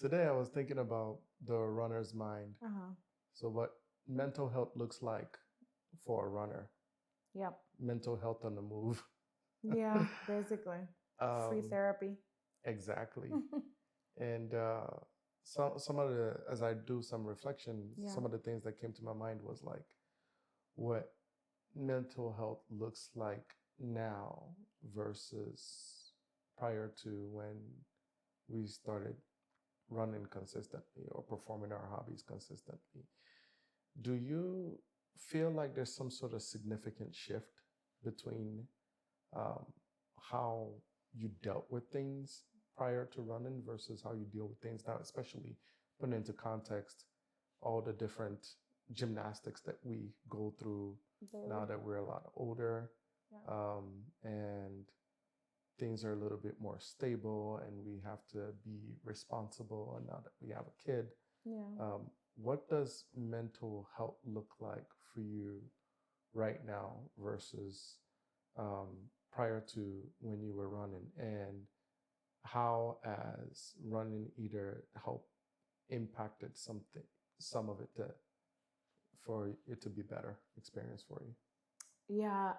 Today I was thinking about the runner's mind. Uh-huh. So, what mental health looks like for a runner, Yep. mental health on the move. Yeah, basically. Free um, therapy. exactly. And some of the, as I do some reflection, Yeah. some of the things that came to my mind was like what mental health looks like now versus prior to when we started running consistently or performing our hobbies consistently. Do you feel like there's some sort of significant shift between um, how you dealt with things prior to running versus how you deal with things now, especially putting into context all the different gymnastics that we go through now Daily. that we're a lot older, Yeah. and things are a little bit more stable and we have to be responsible, and now that we have a kid, Yeah. what does mental health look like for you right now versus prior to when you were running, and how has running either helped impacted some of it for it to be better experience for you? Yeah.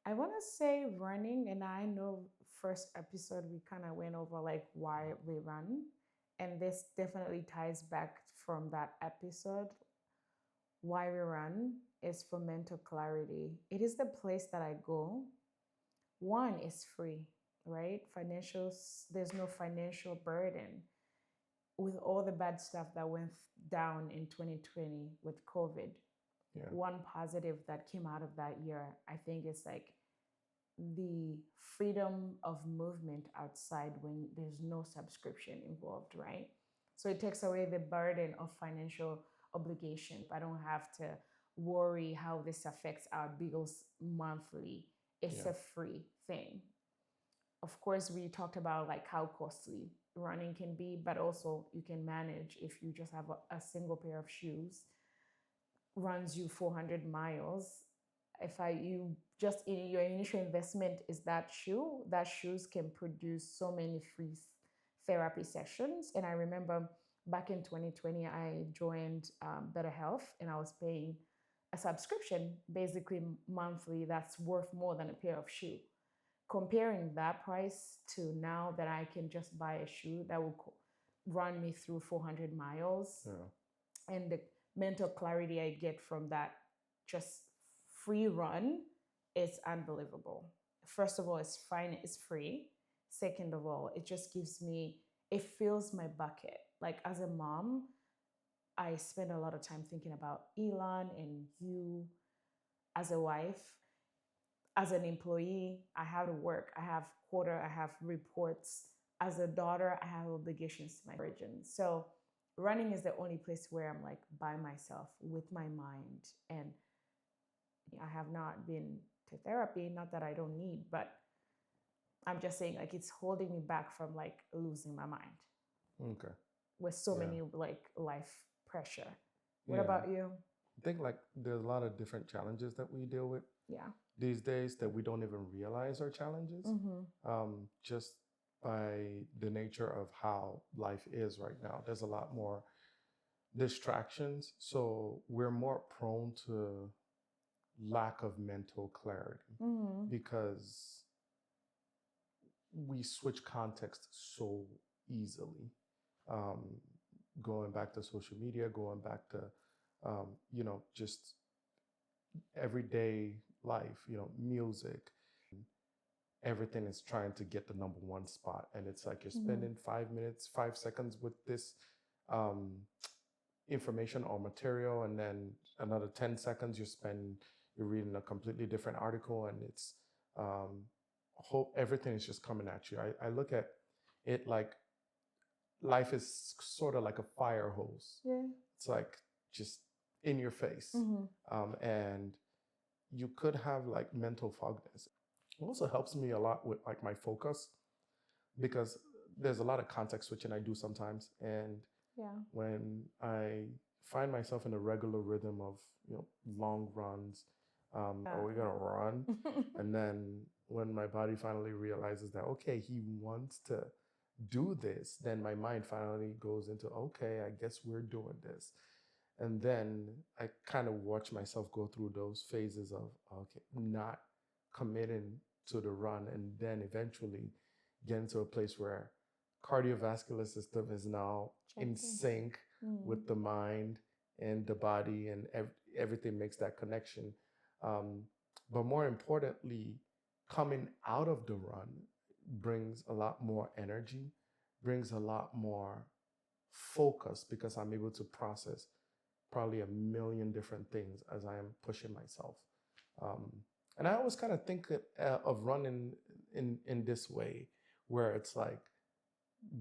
I want to say running, and I know first episode we kind of went over like why we run, and this definitely ties back from that episode. Why we run is for mental clarity. It is the place that I go. One is free, right? Financials, there's no financial burden with all the bad stuff that went down in 2020 with COVID. Yeah. One positive that came out of that year, I think, is like the freedom of movement outside when there's no subscription involved, right? So it takes away the burden of financial obligation. I don't have to worry how this affects our bills monthly. It's Yeah. a free thing. Of course, we talked about like how costly running can be, but also you can manage if you just have a single pair of shoes, runs you 400 miles. If I you just in your initial investment is that shoe, that shoes can produce so many free therapy sessions. And I remember back in 2020, I joined Better Health, and I was paying a subscription basically monthly that's worth more than a pair of shoe. Comparing that price to now that I can just buy a shoe that will run me through 400 miles, Yeah. and the mental clarity I get from that just free run is unbelievable. First of all, it's fine, it's free. Second of all, it just gives me, it fills my bucket. Like as a mom, I spend a lot of time thinking about Elon and you. As a wife, as an employee, I have to work, I have quota, I have reports. As a daughter, I have obligations to my origin. So running is the only place where I'm like by myself with my mind. And I have not been to therapy, not that I don't need, but I'm just saying like it's holding me back from like losing my mind Okay. with so Yeah. many like life pressure. What Yeah. about you? I think like there's a lot of different challenges that we deal with Yeah. these days that we don't even realize are challenges, just by the nature of how life is right now. There's a lot more distractions, so we're more prone to lack of mental clarity because we switch context so easily. Um, Going back to social media, going back to just everyday life, music, everything is trying to get the number one spot. And it's like you're spending 5 minutes, 5 seconds with this um, information or material, and then another 10 seconds you're reading a completely different article, and it's hope everything is just coming at you. I look at it like life is sort of like a fire hose. Yeah. It's like just in your face. And you could have like mental fogness. It also helps me a lot with like my focus because there's a lot of context switching I do sometimes. And Yeah. when I find myself in a regular rhythm of long runs, are we gonna run? And then when my body finally realizes that okay, he wants to do this, then my mind finally goes into, okay, I guess we're doing this. And then I kind of watch myself go through those phases of, okay, not committing to the run, and then eventually getting to a place where cardiovascular system is now in sync with the mind and the body, and everything makes that connection. But more importantly, coming out of the run brings a lot more energy, brings a lot more focus, because I'm able to process probably a million different things as I am pushing myself. And I always kind of think of running in this way, where it's like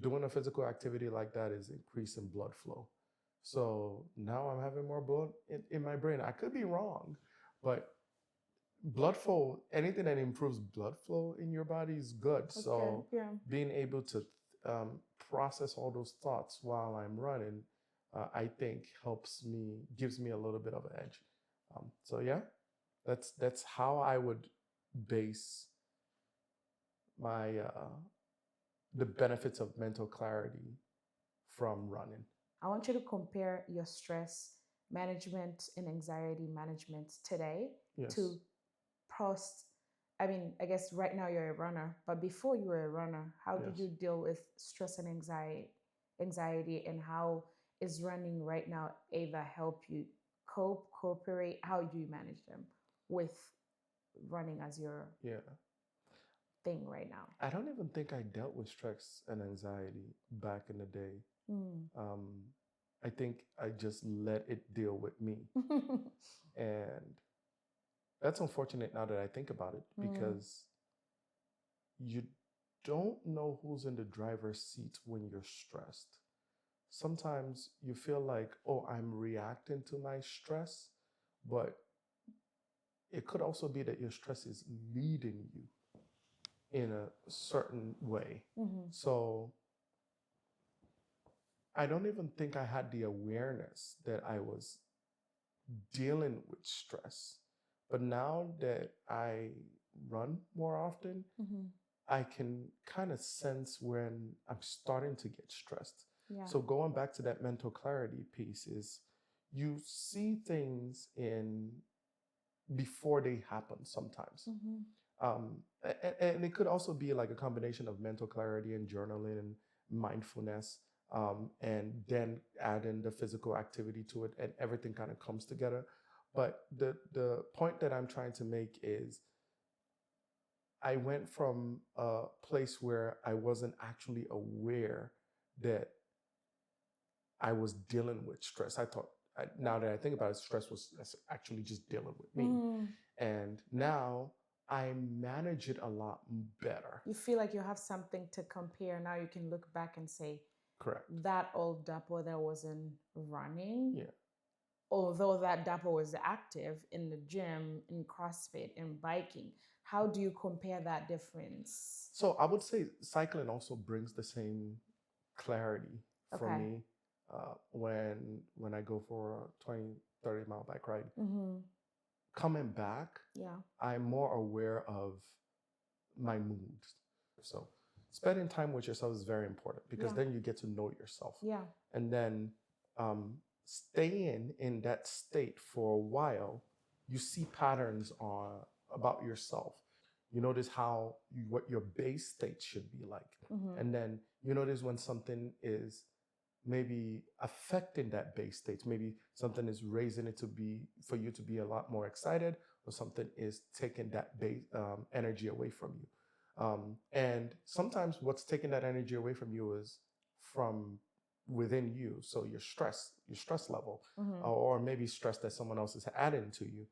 doing a physical activity like that is increasing blood flow. So now I'm having more blood in my brain. I could be wrong, but blood flow, anything that improves blood flow in your body is good. Okay, so yeah. being able to process all those thoughts while I'm running, I think gives me a little bit of an edge. So yeah, that's how I would base my the benefits of mental clarity from running. I want you to compare your stress management and anxiety management today Yes. to post. I mean, I guess right now you're a runner, but before you were a runner, how did Yes. you deal with stress and anxiety, and how is running right now either help you cope, cooperate? How do you manage them with running as your Yeah. thing right now? I don't even think I dealt with stress and anxiety back in the day. I think I just let it deal with me. And that's unfortunate now that I think about it, because you don't know who's in the driver's seat when you're stressed. Sometimes you feel like, oh, I'm reacting to my stress, but it could also be that your stress is leading you in a certain way. So I don't even think I had the awareness that I was dealing with stress. But now that I run more often, I can kind of sense when I'm starting to get stressed. Yeah. So going back to that mental clarity piece is, you see things in before they happen sometimes. And it could also be like a combination of mental clarity and journaling and mindfulness, and then add in the physical activity to it, and everything kind of comes together. But the point that I'm trying to make is, I went from a place where I wasn't actually aware that I was dealing with stress. I thought, now that I think about it, stress was actually just dealing with me. And now I manage it a lot better. You feel like you have something to compare. Now you can look back and say, correct, that old Dapo that wasn't running, yeah, although that Dapo was active in the gym, in CrossFit, in biking, how do you compare that difference? So I would say cycling also brings the same clarity for me. When I go for a 20, 30-mile bike ride, coming back, I'm more aware of my moods. So spending time with yourself is very important, because then you get to know yourself. And then staying in that state for a while, you see patterns about yourself. You notice what your base state should be like. And then you notice when something is maybe affecting that base state. Maybe something is raising it for you to be a lot more excited, or something is taking that base energy away from you. And sometimes what's taking that energy away from you is from within you. So your stress level, or maybe stress that someone else is adding to you.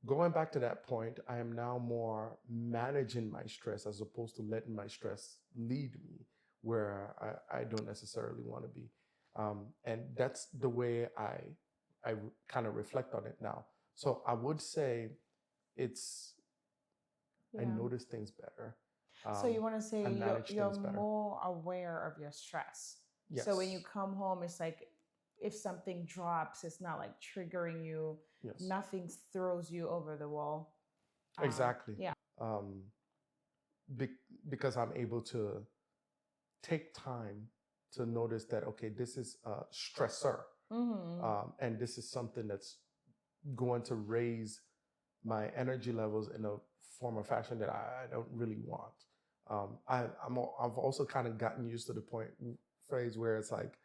Going back to that point, I am now more managing my stress, as opposed to letting my stress lead me where I don't necessarily want to be. And that's the way I kind of reflect on it now. So I would say I notice things better. So you want to say you're better. more aware of your stress. Yes. So when you come home, it's like, if something drops, it's not like triggering you. Yes. Nothing throws you over the wall. Exactly. Yeah. Because I'm able to take time to notice that, okay, this is a stressor, and this is something that's going to raise my energy levels in a form or fashion that I don't really want. I've also kind of gotten used to the phrase where it's like,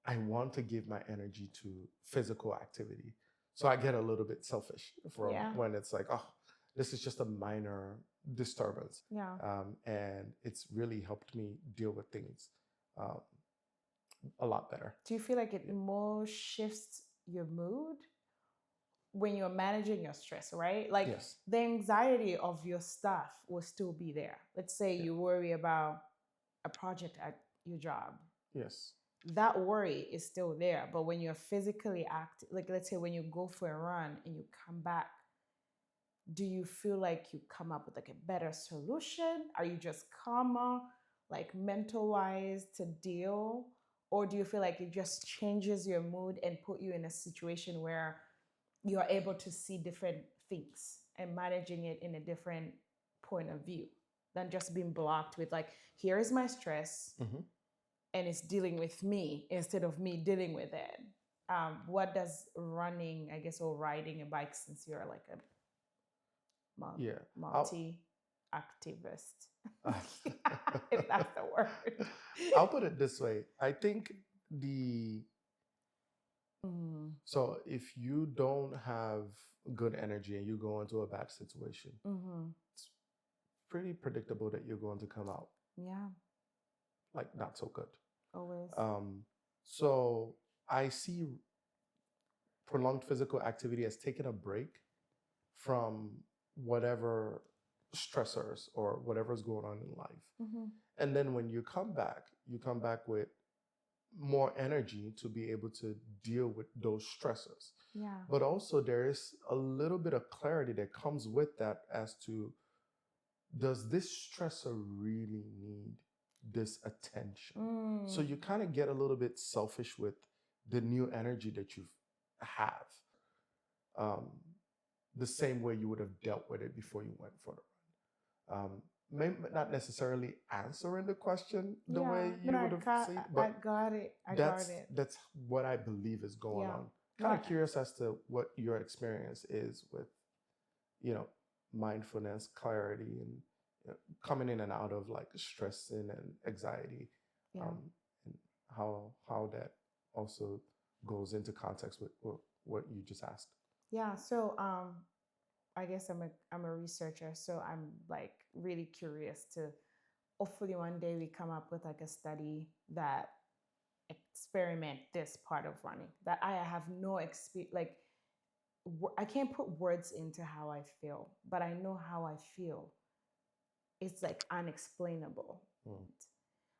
I want to give my energy to physical activity. So I get a little bit selfish from when it's like, oh, this is just a minor disturbance. Yeah. And it's really helped me deal with things a lot better. Do you feel like it more shifts your mood when you're managing your stress, right? Like Yes. the anxiety of your stuff will still be there. Let's say you worry about a project at your job. Yes. That worry is still there. But when you're physically active, like let's say when you go for a run and you come back, do you feel like you come up with like a better solution? Are you just calmer, like mental wise to deal? Or do you feel like it just changes your mood and put you in a situation where you are able to see different things and managing it in a different point of view than just being blocked with like, here is my stress and it's dealing with me instead of me dealing with it? What does running, I guess, or riding a bike, since you're like a multi-activist, if that's the word. I'll put it this way. I think so if you don't have good energy and you go into a bad situation, it's pretty predictable that you're going to come out like not so good. Always. So I see prolonged physical activity as taking a break from whatever stressors or whatever's going on in life. And then when you come back with more energy to be able to deal with those stressors. Yeah. But also there is a little bit of clarity that comes with that as to, does this stressor really need this attention? So you kind of get a little bit selfish with the new energy that you have. The same way you would have dealt with it before you went for the run. Maybe not necessarily answering the question the way you would have seen, but I got it. That's what I believe is going on. Kind of curious as to what your experience is with, mindfulness, clarity, and coming in and out of like stress and anxiety, and how that also goes into context with what you just asked. Yeah. So I guess I'm a researcher, so I'm like really curious to hopefully one day we come up with like a study that experiment this part of running that I have no experience, like I can't put words into how I feel, but I know how I feel. It's like unexplainable.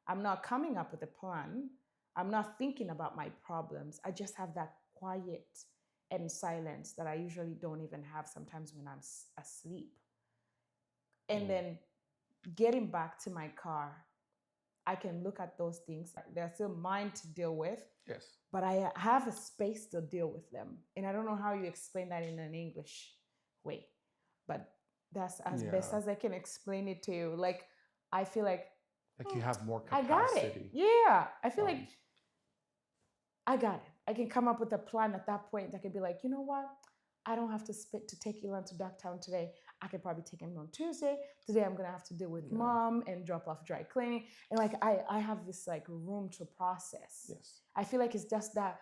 I'm not coming up with a plan. I'm not thinking about my problems. I just have that quiet and silence that I usually don't even have sometimes when I'm asleep. And then getting back to my car, I can look at those things. They're still mine to deal with. Yes. But I have a space to deal with them. And I don't know how you explain that in an English way, but that's as best as I can explain it to you. Like, I feel like you have more capacity. I got it. Yeah. I feel like I got it. I can come up with a plan at that point. I can be like, you know what? I don't have to take Elon to Ducktown today. I could probably take him on Tuesday. Today I'm gonna have to deal with mom and drop off dry cleaning. And like I have this like room to process. Yes. I feel like it's just that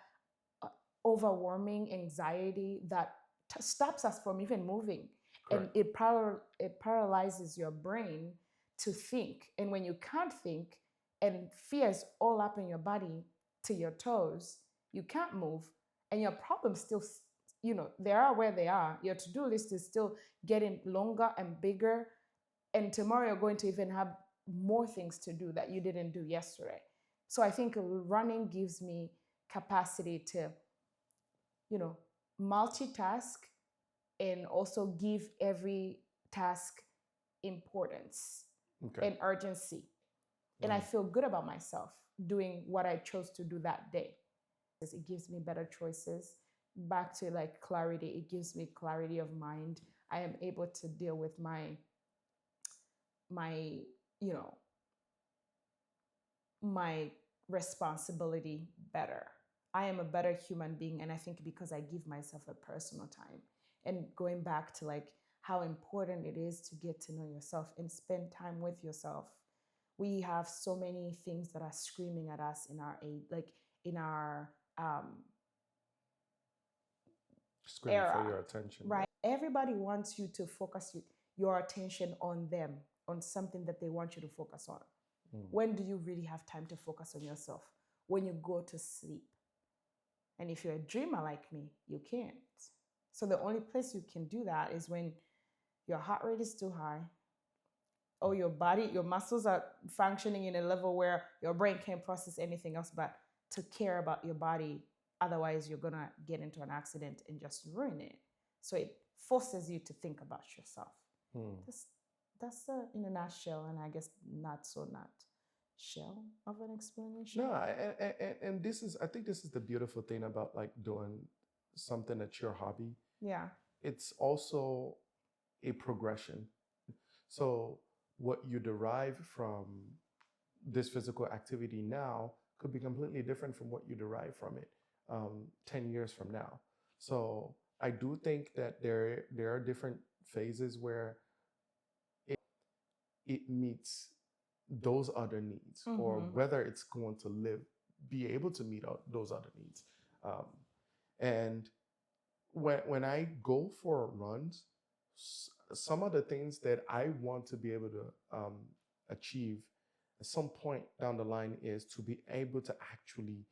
overwhelming anxiety that stops us from even moving. Correct. And it paralyzes your brain to think. And when you can't think and fear is all up in your body to your toes, you can't move, and your problems still, they are where they are. Your to-do list is still getting longer and bigger, and tomorrow you're going to even have more things to do that you didn't do yesterday. So I think running gives me capacity to, multitask and also give every task importance and urgency. And I feel good about myself doing what I chose to do that day. It gives me better choices. Back to like clarity, it gives me clarity of mind. I am able to deal with my my responsibility better. I am a better human being, and I think because I give myself a personal time. And going back to like how important it is to get to know yourself and spend time with yourself. We have so many things that are screaming at us in our age, like in our Screaming for era, your attention. right? Everybody wants you to focus your attention on them, on something that they want you to focus on. When do you really have time to focus on yourself? When you go to sleep. And if you're a dreamer like me, you can't. So the only place you can do that is when your heart rate is too high, or your body, your muscles are functioning in a level where your brain can't process anything else but to care about your body. Otherwise, you're gonna get into an accident and just ruin it. So it forces you to think about yourself. That's in a nutshell, and I guess not so not shell of an explanation. No, and this is, I think this is the beautiful thing about like doing something that's your hobby. Yeah. It's also a progression. So what you derive from this physical activity now could be completely different from what you derive from it 10 years from now. So I do think that there are different phases where it meets those other needs, or whether it's going to be able to meet those other needs. And when I go for runs, some of the things that I want to be able to achieve at some point down the line is to be able to actually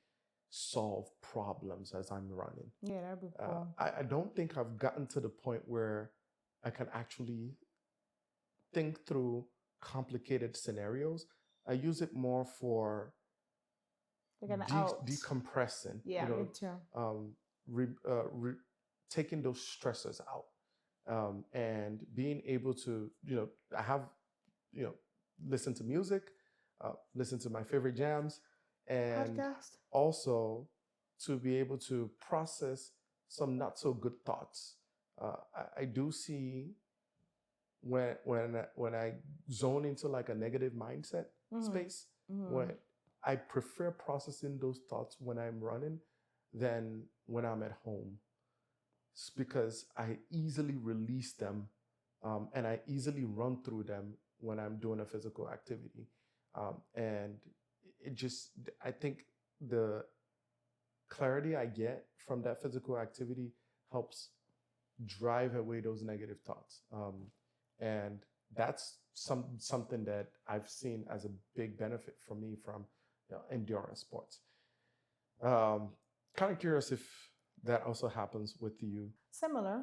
solve problems as I'm running. Yeah, that'd be cool. I don't think I've gotten to the point where I can actually think through complicated scenarios. I use it more for decompressing. Yeah, me too. Taking those stresses out, and being able to, I have, listen to music, listen to my favorite jams, and podcast. Also to be able to process some not so good thoughts. I do see when I zone into like a negative mindset space, when I prefer processing those thoughts when I'm running than when I'm at home. It's because I easily release them, and I easily run through them when I'm doing a physical activity. And it just, I think the clarity I get from that physical activity helps drive away those negative thoughts. And that's something that I've seen as a big benefit for me from endurance sports. Kind of curious if that also happens with you. Similar.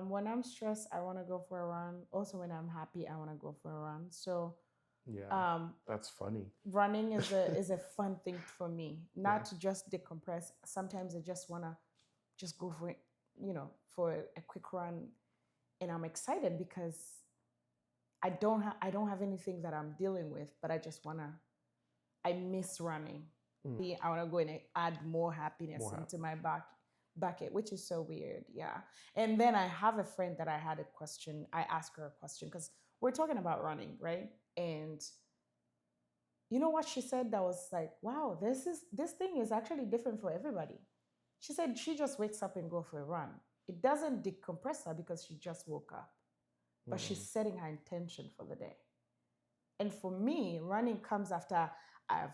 When I'm stressed, I want to go for a run. Also, when I'm happy, I want to go for a run. So yeah, that's funny. Running is a fun thing for me. Not to just decompress. Sometimes I just want to just go for it, for a quick run, and I'm excited because I don't have anything that I'm dealing with, but I just I miss running. I want to go and add more happiness into my bucket, which is so weird. Yeah. And then I have a friend that I had a question. I asked her a question because we're talking about running, right? And you know what she said that was like, wow, this thing is actually different for everybody. She said she just wakes up and go for a run. It doesn't decompress her because she just woke up, but she's setting her intention for the day. And for me, running comes after I've,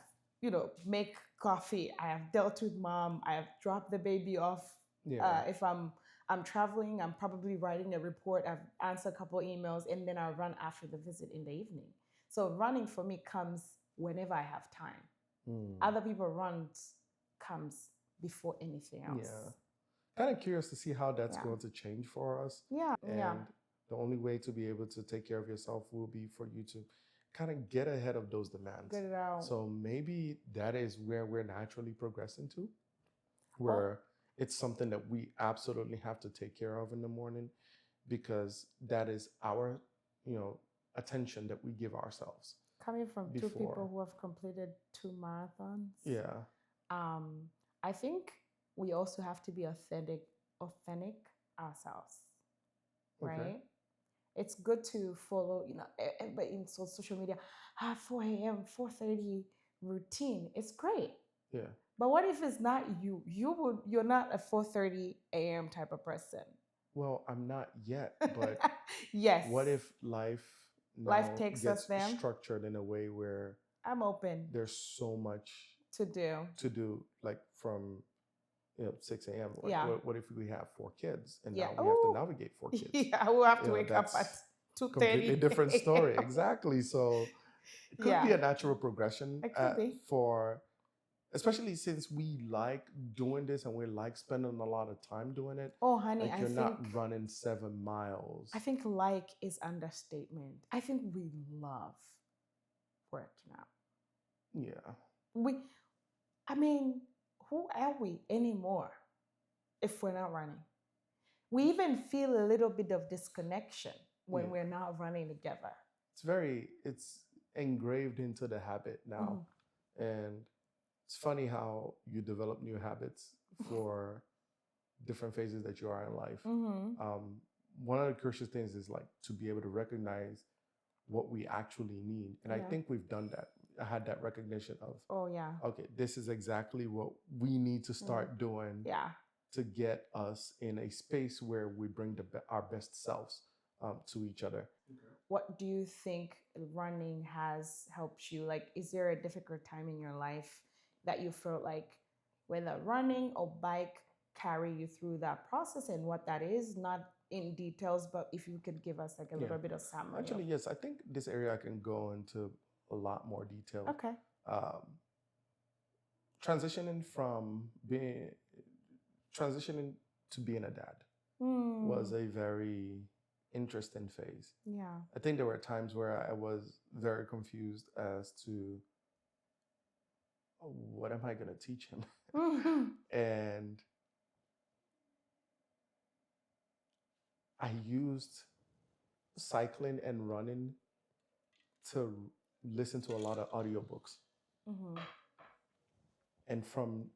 make coffee, I have dealt with mom, I have dropped the baby off. If I'm traveling, I'm probably writing a report, I've answered a couple emails, and then I run after the visit in the evening. So running for me comes whenever I have time. Other people runs comes before anything else. Yeah. Kind of curious to see how that's going to change for us. Yeah. And the only way to be able to take care of yourself will be for you to kind of get ahead of those demands. Get it out. So maybe that is where we're naturally progressing to, where it's something that we absolutely have to take care of in the morning, because that is our, attention that we give ourselves. Coming from two people who have completed 2 marathons. Yeah. I think we also have to be authentic ourselves, right? Okay. It's good to follow, but in social media, 4 a.m., 4:30, routine, it's great. Yeah. But what if it's not you? You're not a 4:30 a.m. type of person. Well, I'm not yet, but Yes. what if life Life now takes us gets then? structured in a way where I'm open there's so much to do. to do, like from 6 a.m. Like, Yeah. what if we have 4 kids and Yeah. now we have to Ooh. navigate 4 kids? Yeah, we'll have to You know, wake up at that's 2:30. completely different story. Exactly. So it could be Yeah. a natural progression It could be. for, especially since we like doing this and we like spending a lot of time doing it. Oh, honey, Like I you're not think running 7 miles. I think like is understatement. I think we love work now. Yeah. I mean, who are we anymore if we're not running? We even feel a little bit of disconnection when Yeah. we're not running together. It's engraved into the habit now. And it's funny how you develop new habits for different phases that you are in life. One of the crucial things is like to be able to recognize what we actually need. And I Yeah. think we've done that. I had that recognition of, Oh yeah. okay, this is exactly what we need to start doing Yeah. to get us in a space where we bring our best selves to each other. What do you think running has helped you? Like, is there a difficult time in your life that you felt like whether running or bike carry you through that process and what that is? Not in details, but if you could give us like a little bit of summary. Actually, yes, I think this area I can go into a lot more detail. Okay. Transitioning to being a dad was a very interesting phase. Yeah. I think there were times where I was very confused as to what am I going to teach him? And I used cycling and running to listen to a lot of audiobooks. And from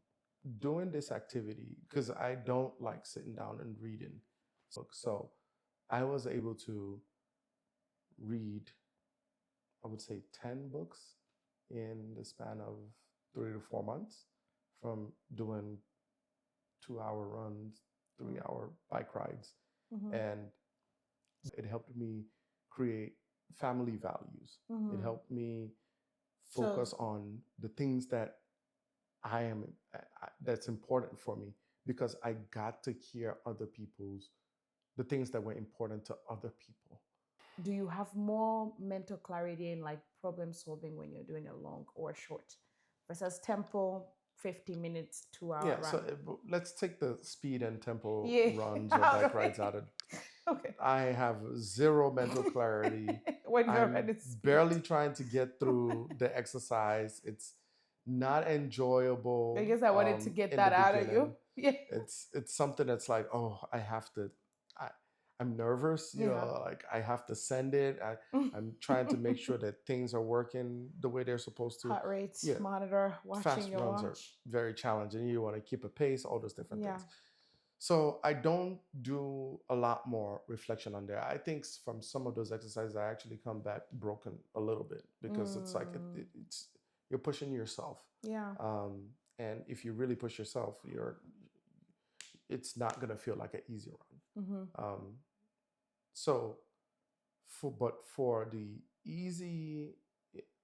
doing this activity, because I don't like sitting down and reading books, so I was able to read, I would say 10 books in the span of 3 to 4 months from doing 2-hour runs, 3-hour bike rides. And it helped me create family values. It helped me focus on the things that that's important for me, because I got to hear the things that were important to other people. Do you have more mental clarity in like problem solving when you're doing a long or short versus tempo 50 minutes, 2-hour run? So let's take the speed and tempo runs or Okay. bike rides out of. Okay. I have zero mental clarity. When you're I'm at its barely trying to get through the exercise. It's not enjoyable. I guess I wanted to get in that the out of you. beginning. Yeah. It's something that's like, oh, I'm nervous, like I have to send it. I'm trying to make sure that things are working the way they're supposed to. Heart rate Yeah. monitor, watching Fast your runs watch. are very challenging. You want to keep a pace, all those different Yeah. things. So I don't do a lot more reflection on there. I think from some of those exercises, I actually come back broken a little bit, because it's like it's you're pushing yourself. Yeah. And if you really push yourself, it's not gonna feel like an easy run. So, for the easy,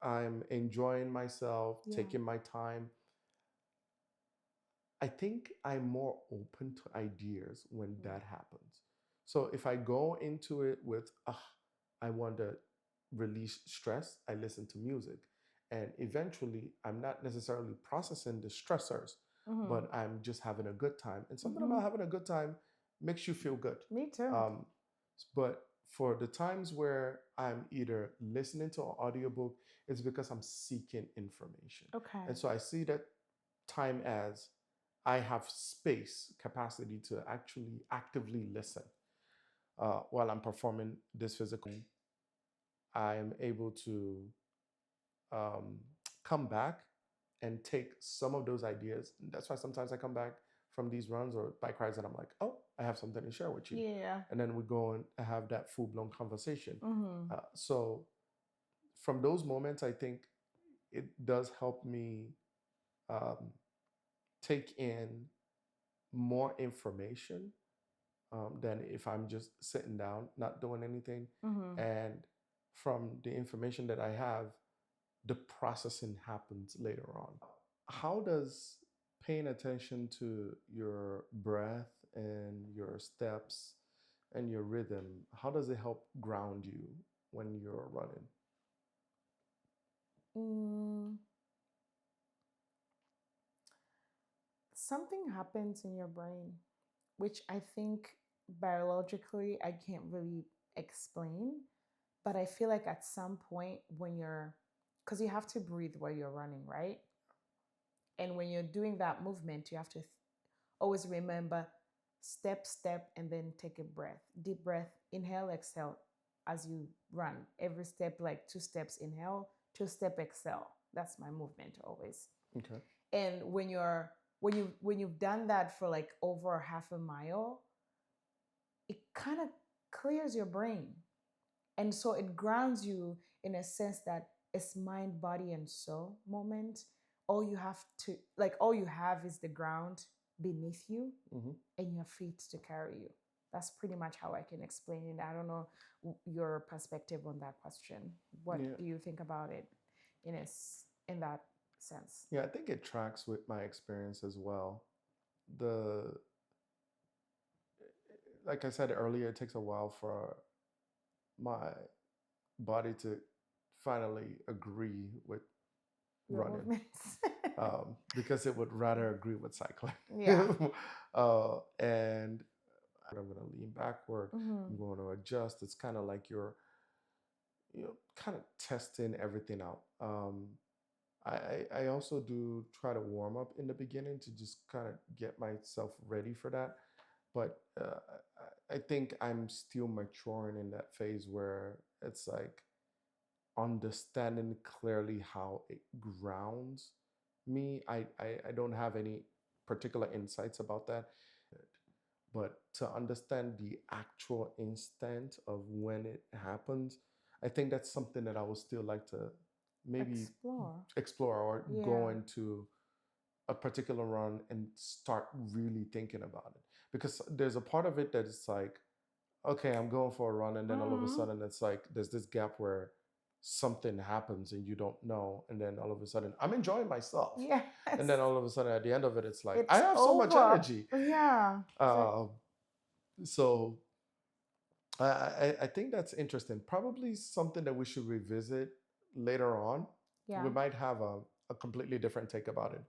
I'm enjoying myself, taking my time. I think I'm more open to ideas when that happens. So if I go into it with, I want to release stress, I listen to music. And eventually, I'm not necessarily processing the stressors, but I'm just having a good time. And something about having a good time makes you feel good. Me too. But for the times where I'm either listening to an audiobook, it's because I'm seeking information. Okay. And so I see that time as I have space, capacity to actually actively listen while I'm performing this physical. I am able to come back and take some of those ideas. And that's why sometimes I come back from these runs or bike rides and I'm like, oh, I have something to share with you. Yeah. And then we go and have that full-blown conversation. So from those moments, I think it does help me um, take in more information than if I'm just sitting down, not doing anything. Mm-hmm. And from the information that I have, the processing happens later on. How does paying attention to your breath and your steps and your rhythm, how does it help ground you when you're running? Mm, something happens in your brain, which I think biologically I can't really explain, but I feel like at some point when you're, because you have to breathe while you're running, right? And when you're doing that movement, you have to always remember step, step, and then take a breath. Deep breath, inhale, exhale as you run. Every step, like 2 steps, inhale, 2 step, exhale. That's my movement always. Okay. And when you've done that for like over half a mile, it kind of clears your brain. And so it grounds you in a sense that it's mind, body, and soul moment. All you have is the ground beneath you Mm-hmm. and your feet to carry you. That's pretty much how I can explain it. I don't know your perspective on that question. What Yeah. do you think about it in that sense? Yeah, I think it tracks with my experience as well. The Like I said earlier, it takes a while for my body to finally agree with Your running, movements. because it would rather agree with cycling. Yeah. And I'm going to lean backward. Mm-hmm. I'm going to adjust. It's kind of like you're, kind of testing everything out. I also do try to warm up in the beginning to just kind of get myself ready for that. But I think I'm still maturing in that phase where it's like understanding clearly how it grounds me. I don't have any particular insights about that, but to understand the actual instant of when it happens, I think that's something that I would still like to maybe Explore. explore or go Yeah. into a particular run and start really thinking about it. Because there's a part of it that it's like, okay, I'm going for a run, and then all of a Mm-hmm. sudden it's like there's this gap where something happens and you don't know, and then all of a sudden I'm enjoying myself, Yes. and then all of a sudden at the end of it, it's like I It's have so much over. energy. Yeah. Uh, so I think that's interesting. Probably something that we should revisit later on. Yeah. We might have a completely different take about it.